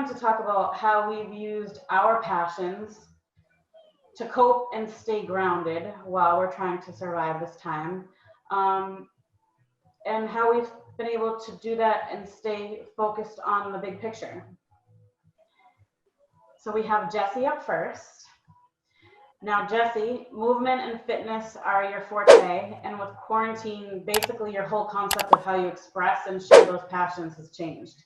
going to talk about how we've used our passions to cope and stay grounded while we're trying to survive this time, and how we've been able to do that and stay focused on the big picture. So we have Jessie up first. Now, Jessie, movement and fitness are your forte, and with quarantine, basically your whole concept of how you express and share those passions has changed.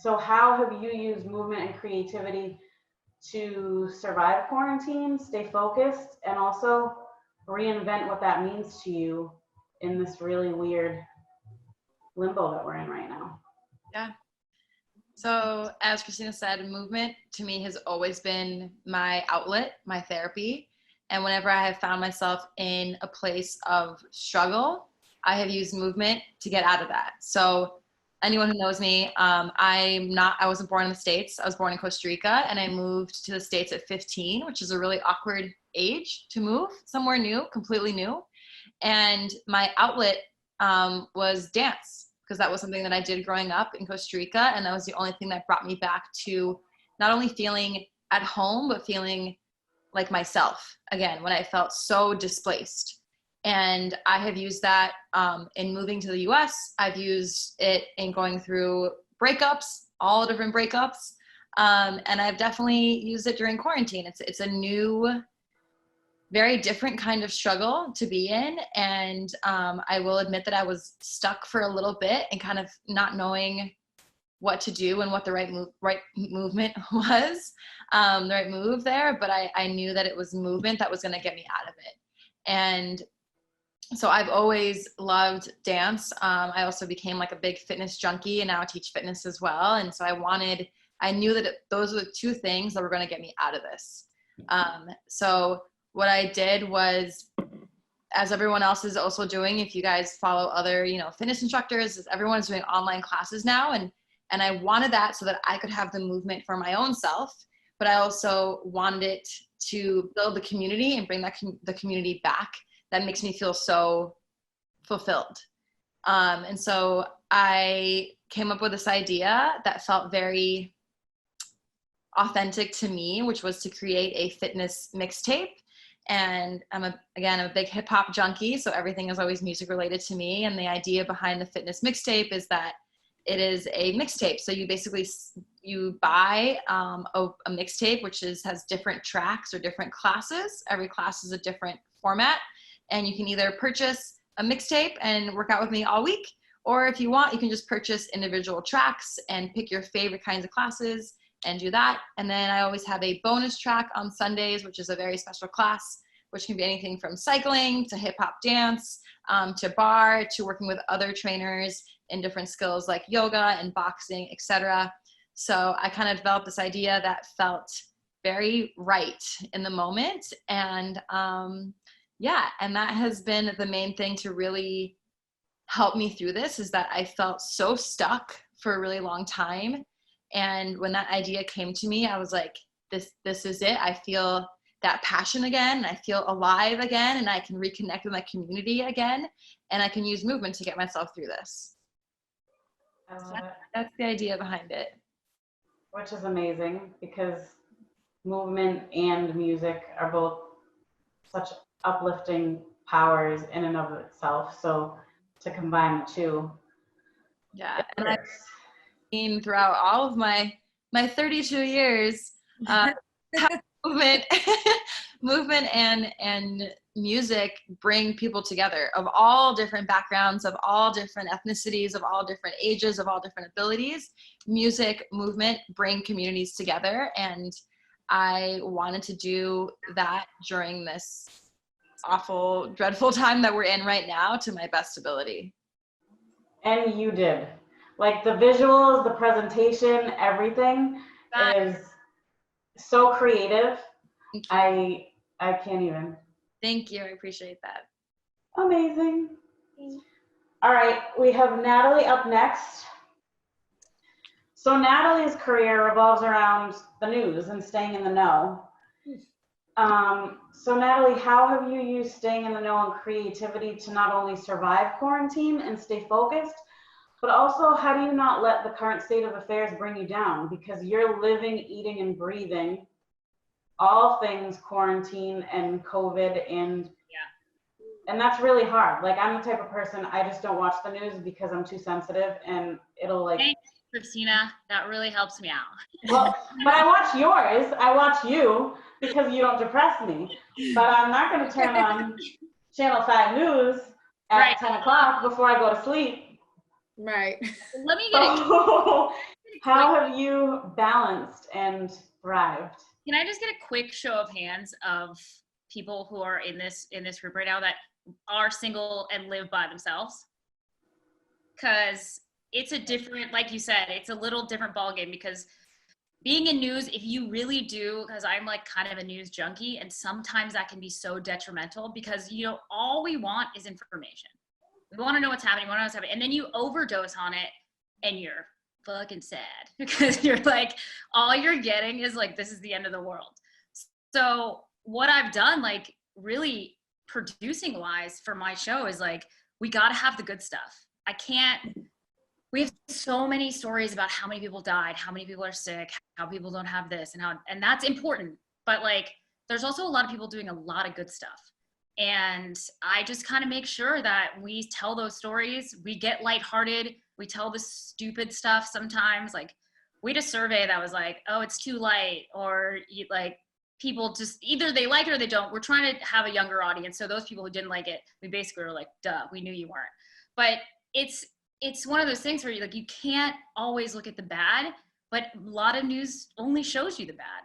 So how have you used movement and creativity to survive quarantine, stay focused, and also reinvent what that means to you in this really weird limbo that we're in right now? Yeah. So as Christina said, movement to me has always been my outlet, my therapy. And whenever I have found myself in a place of struggle, I have used movement to get out of that. So anyone who knows me, I wasn't born in the States. I was born in Costa Rica, and I moved to the States at 15, which is a really awkward age to move somewhere new, completely new. And my outlet was dance, because that was something that I did growing up in Costa Rica. And that was the only thing that brought me back to not only feeling at home, but feeling like myself again, when I felt so displaced. And I have used that in moving to the US. I've used it in going through breakups, all different breakups. And I've definitely used it during quarantine. It's a new, very different kind of struggle to be in. And I will admit that I was stuck for a little bit and kind of not knowing what to do and what the right movement was, the right move there. But I knew that it was movement that was going to get me out of it. And so I've always loved dance. I also became like a big fitness junkie, and now I teach fitness as well. And so I knew that those were the two things that were going to get me out of this. So what I did was, as everyone else is also doing, if you guys follow other, fitness instructors, everyone's doing online classes now. And I wanted that so that I could have the movement for my own self, but I also wanted it to build the community and bring the community back. That makes me feel so fulfilled. And so I came up with this idea that felt very authentic to me, which was to create a fitness mixtape. And I'm a big hip hop junkie, so everything is always music related to me. And the idea behind the fitness mixtape is that it is a mixtape. So you buy a mixtape, which has different tracks or different classes. Every class is a different format. And you can either purchase a mixtape and work out with me all week, or if you want, you can just purchase individual tracks and pick your favorite kinds of classes and do that. And then I always have a bonus track on Sundays, which is a very special class, which can be anything from cycling to hip hop dance, to bar, to working with other trainers in different skills like yoga and boxing, etc. So I kind of developed this idea that felt very right in the moment. And and that has been the main thing to really help me through this, is that I felt so stuck for a really long time. And when that idea came to me, I was like, this is it. I feel that passion again, and I feel alive again, and I can reconnect with my community again, and I can use movement to get myself through this. So that's the idea behind it. Which is amazing, because movement and music are both such uplifting powers in and of itself. So to combine the two. Yeah, and I've seen throughout all of my 32 years, how movement and music bring people together of all different backgrounds, of all different ethnicities, of all different ages, of all different abilities. Music, movement bring communities together, and I wanted to do that during this awful, dreadful time that we're in right now to my best ability. And you did. Like the visuals, the presentation, everything is so creative. I can't even. Thank you. I appreciate that. Amazing. All right, we have Natalie up next. So Natalie's career revolves around the news and staying in the know. So Natalie, how have you used staying in the know and creativity to not only survive quarantine and stay focused, But also, how do you not let the current state of affairs bring you down? Because you're living, eating, and breathing all things quarantine and COVID, and that's really hard. Like, I'm the type of person, I just don't watch the news because I'm too sensitive, and it'll like. Thanks, Christina. That really helps me out. Well, but I watch yours. I watch you because you don't depress me. But I'm not going to turn on Channel 5 News at 10 o'clock before I go to sleep. Right. Let me get How have you balanced and thrived? Can I just get a quick show of hands of people who are in this group right now that are single and live by themselves? Because it's a different, like you said, it's a little different ballgame, because being in news, if you really do, because I'm like kind of a news junkie, and sometimes that can be so detrimental, because all we want is information. We want to know what's happening, we want to know what's happening, and then you overdose on it and you're fucking sad because you're like, all you're getting is like, this is the end of the world. So what I've done, like really producing wise for my show, is like, we got to have the good stuff. We have so many stories about how many people died, how many people are sick, how people don't have this, and that's important. But like, there's also a lot of people doing a lot of good stuff. And I just kind of make sure that we tell those stories. We get lighthearted. We tell the stupid stuff sometimes. Like, we had a survey that was like, oh, it's too light, or like, people just either they like it or they don't. We're trying to have a younger audience. So those people who didn't like it, we basically were like, duh, we knew you weren't. But it's one of those things where you can't always look at the bad, but a lot of news only shows you the bad.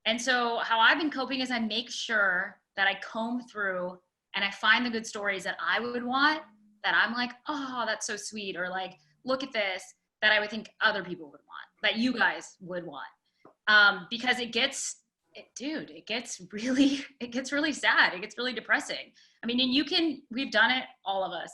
And so how I've been coping is I make sure that I comb through and I find the good stories that I would want, that I'm like, oh, that's so sweet, or like, look at this, that I would think other people would want, that you guys would want. Because it gets really sad. It gets really depressing. I mean, and we've done it, all of us,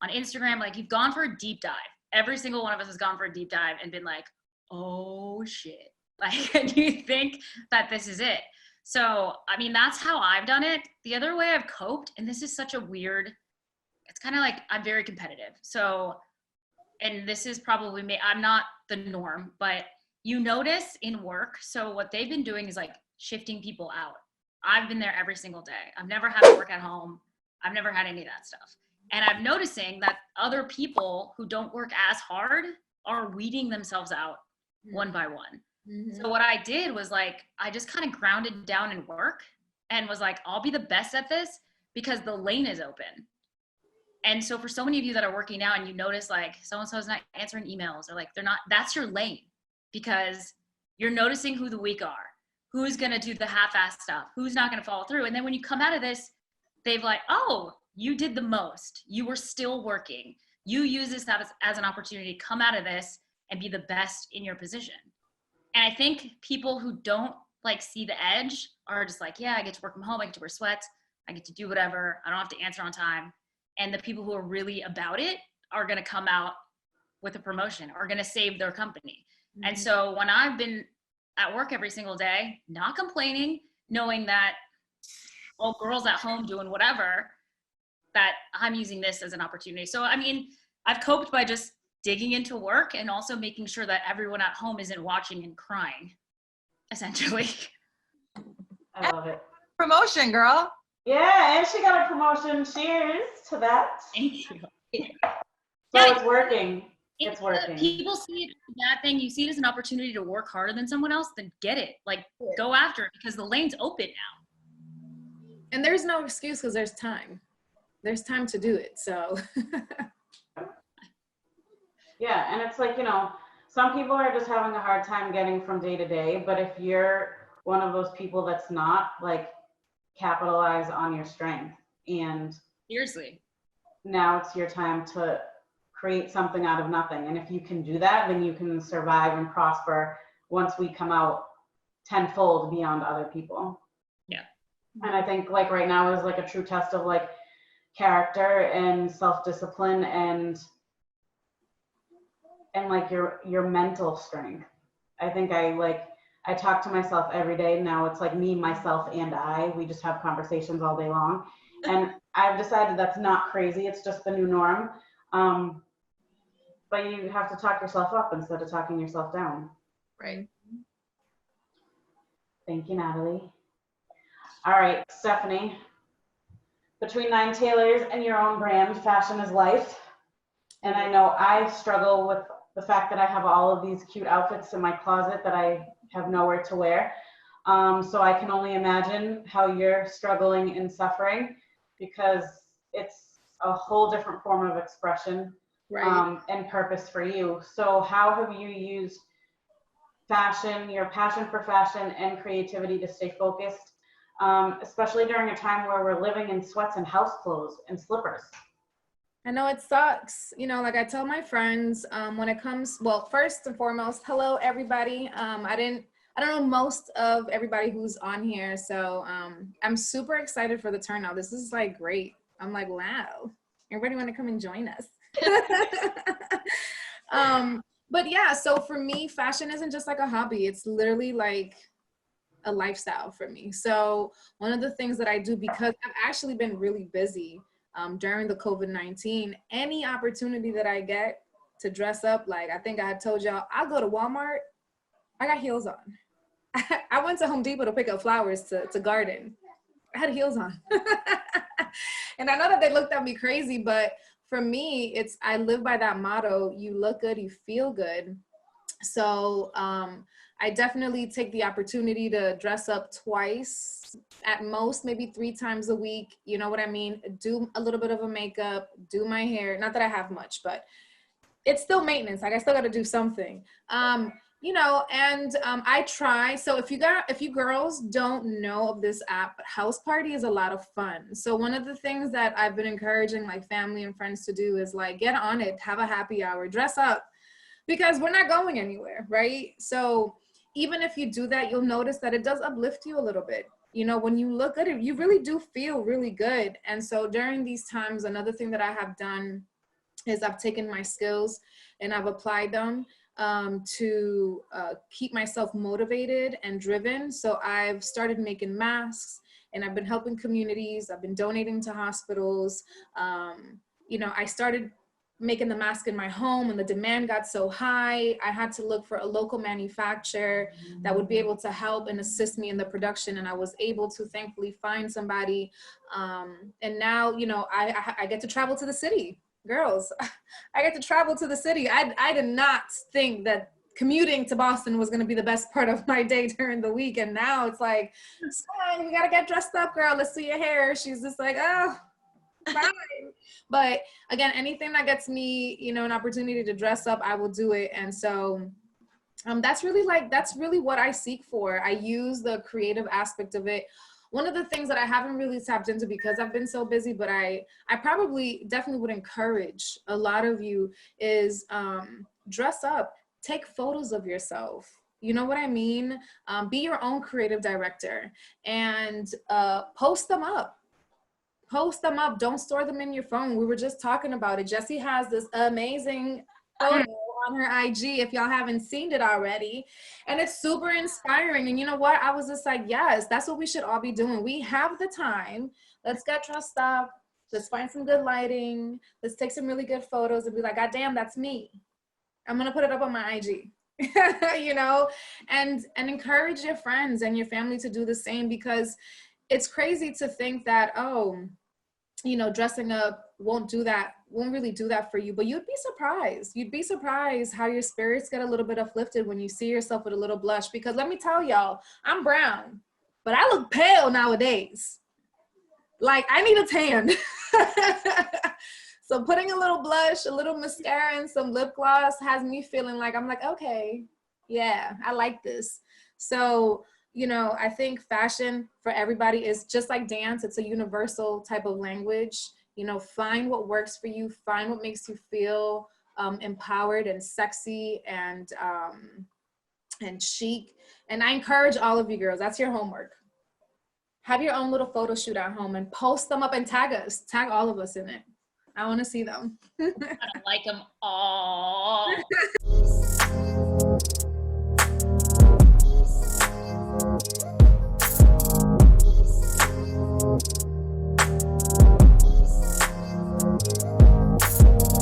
on Instagram. Like, you've gone for a deep dive. Every single one of us has gone for a deep dive and been like, oh shit. Like, and you think that this is it. So, I mean, that's how I've done it. The other way I've coped, and this is such a weird, it's kind of like, I'm very competitive. So, and this is probably I'm not the norm, but you notice in work. So what they've been doing is like shifting people out. I've been there every single day. I've never had to work at home. I've never had any of that stuff. And I'm noticing that other people who don't work as hard are weeding themselves out one by one. Mm-hmm. So what I did was like, I just kind of grounded down in work and was like, I'll be the best at this because the lane is open. And so for so many of you that are working now and you notice like so-and-so's not answering emails, or like they're not, that's your lane, because you're noticing who the weak are, who's going to do the half-assed stuff, who's not going to follow through. And then when you come out of this, they've like, oh, you did the most. You were still working. You use this as an opportunity to come out of this and be the best in your position. And I think people who don't like see the edge are just like, yeah, I get to work from home. I get to wear sweats. I get to do whatever. I don't have to answer on time. And the people who are really about it are going to come out with a promotion, or going to save their company. Mm-hmm. And so when I've been at work every single day, not complaining, knowing that all girls at home doing whatever, that I'm using this as an opportunity. So, I mean, I've coped by just digging into work and also making sure that everyone at home isn't watching and crying, essentially. I love it. Promotion, girl. Yeah, and she got a promotion. Cheers to that. Thank you. So yeah, it's working. It's working. People see it as a bad thing. You see it as an opportunity to work harder than someone else, then get it. Like, go after it, because the lane's open now. And there's no excuse, because there's time. There's time to do it, so. Yeah, and it's like, some people are just having a hard time getting from day to day, but if you're one of those people that's not, like, capitalize on your strength. And seriously, now it's your time to create something out of nothing. And if you can do that, then you can survive and prosper once we come out tenfold beyond other people. Yeah. And I think like right now is like a true test of like character and self-discipline and like your mental strength. I think I talk to myself every day. Now it's like me, myself, and we just have conversations all day long. And I've decided that's not crazy. It's just the new norm. but you have to talk yourself up instead of talking yourself down. Right. Thank you, Natalie. All right, Stephanie. Between Nine Tailors and your own brand, fashion is life. And I know I struggle with the fact that I have all of these cute outfits in my closet that I have nowhere to wear. So I can only imagine how you're struggling and suffering, because it's a whole different form of expression, Right. and purpose for you. So how have you used fashion, your passion for fashion and creativity to stay focused, especially during a time where we're living in sweats and house clothes and slippers? I know it sucks. You know, like I tell my friends, when it comes, well, first and foremost, hello everybody. I don't know most of everybody who's on here, so I'm super excited for the turnout. This is like great. I'm like, wow, everybody want to come and join us. But yeah, so for me, fashion isn't just like a hobby. It's literally like a lifestyle for me. So one of the things that I do, because I've actually been really busy during the COVID-19, any opportunity that I get to dress up, like I think I had told y'all, I'll go to Walmart, I got heels on. I went to Home Depot to pick up flowers to garden. I had heels on. And I know that they looked at me crazy, but for me, I live by that motto, you look good, you feel good. So I definitely take the opportunity to dress up twice, at most maybe 3 times a week. You know what I mean? Do a little bit of a makeup, do my hair. Not that I have much, but it's still maintenance. Like I still got to do something. You know, and I try. So if you girls don't know of this app, House Party is a lot of fun. So one of the things that I've been encouraging like family and friends to do is like get on it, have a happy hour, dress up, because we're not going anywhere, right? So even if you do that, you'll notice that it does uplift you a little bit. You know, when you look at it, you really do feel really good. And so during these times, another thing that I have done is I've taken my skills and I've applied them to keep myself motivated and driven. So I've started making masks, and I've been helping communities. I've been donating to hospitals. You know, I started making the mask in my home, and the demand got so high, I had to look for a local manufacturer that would be able to help and assist me in the production. And I was able to thankfully find somebody. And now, you know, I get to travel to the city. Girls, I get to travel to the city. I did not think that commuting to Boston was going to be the best part of my day during the week. And now it's like, son, we got to get dressed up, girl. Let's see your hair. She's just like, oh, fine. But again, anything that gets me, you know, an opportunity to dress up, I will do it. And so that's really what I seek for. I use the creative aspect of it. One of the things that I haven't really tapped into because I've been so busy, but I probably definitely would encourage a lot of you is dress up, take photos of yourself. You know what I mean? Be your own creative director and post them up. Post them up. Don't store them in your phone. We were just talking about it. Jessie has this amazing photo on her IG if y'all haven't seen it already. And it's super inspiring. And you know what? I was just like, yes, that's what we should all be doing. We have the time. Let's get dressed up. Let's find some good lighting. Let's take some really good photos and be like, God damn, that's me. I'm going to put it up on my IG. You know, and encourage your friends and your family to do the same, because it's crazy to think that, oh, you know, dressing up won't really do that for you, but you'd be surprised how your spirits get a little bit uplifted when you see yourself with a little blush. Because let me tell y'all, I'm brown, but I look pale nowadays. Like I need a tan. So putting a little blush, a little mascara, and some lip gloss has me feeling like, I'm like, okay, yeah, I like this. So, you know, I think fashion for everybody is just like dance. It's a universal type of language. You know, find what works for you, find what makes you feel empowered and sexy and chic. And I encourage all of you girls, that's your homework. Have your own little photo shoot at home and post them up and tag us. Tag all of us in it. I want to see them. I don't like them all.